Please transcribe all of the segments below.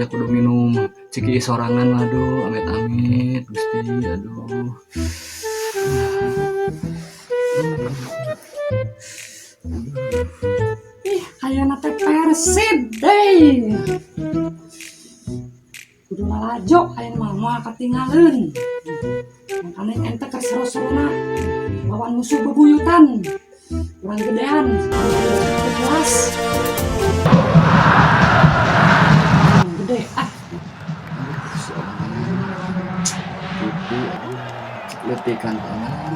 kudu minum ciki sorangan waduh amit-amit Gusti aduh. Ih, ayana teh Persib deh. Kudu lalajo aya mah moal katinggalin. Makanya ente keur seru-seruna lawan musuh bebuyutan. Kurang gedean, kelas. Gede Itu letikan tangan.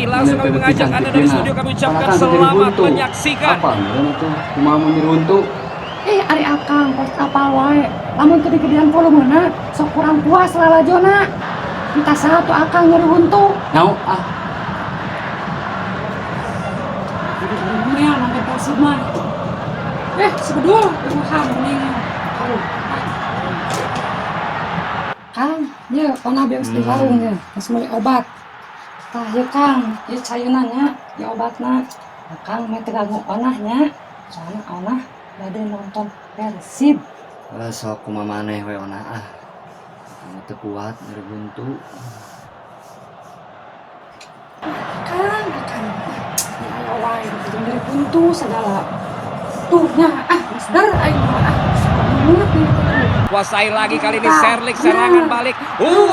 Langsung kami mengajak Anda dari studio, kami ucapkan selamat menyaksikan. Apa mereka tuh kumaha mun diruntuk? ari akang pos apal wae. Lamun teu digedean volumena sok kurang puas lalajona. Kita satu akang nyeri huntu. Nyaho Ya, nonton Persib mah. Sebedul, ham mending. Kang, ya, ona beus di warung ya, geus meuli obat. Tah ya Kang, ieu cayeunan nya, ya obatna. Nah, Kang meh teu ganggu onahnya. Soalnya onah bade nonton Persib. sok kumaha maneh we ona kamu teu kuat nyeri buntu. Kang, ya wae, nyeri buntu segala. Tuh, nya, masdar aing mah. Mulut nih. Kuasai lagi kali ini Serlik, serangan balik.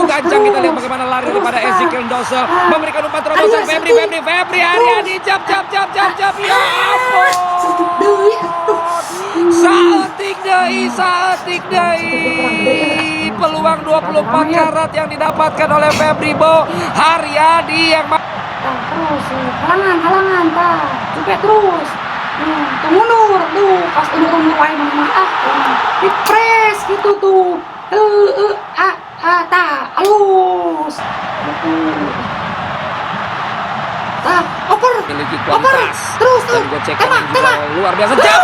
Gancang kita lihat bagaimana lari daripada Ezekiel Ndose. Memberikan umpan terobosan Febri Haryadi. Jab. Ya ampun. Saeutik deui. Peluang 24 karat yang didapatkan oleh Febri Haryadi yang Terus, halangan, tah. Cepet terus. Tuh mundur, tuh pas undur wae mah dipres gitu tuh. Alus. Oper. Memiliki kualitas. Terus. Dan gocekan yang juga luar biasa. Ada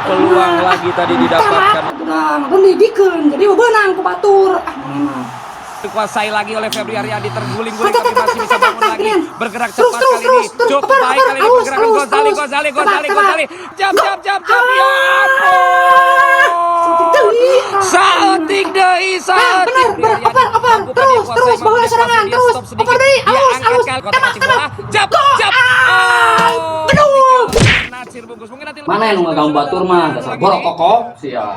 peluang lagi tadi didapatkan. Udah ngedidikeun, jadi bebenang ku batur. Dikuasai lagi oleh Febri Haryadi, terguling-guling tapi masih bisa bangun lagi, bergerak cepat kali ini, cukup baik kali ini pergerakan Gozali, jab, ya ampun, saeutik deui, terus, bawa serangan, terus, oper deui, alus, jab, Mana yang ngagang batur mah dasar borok kokok sia.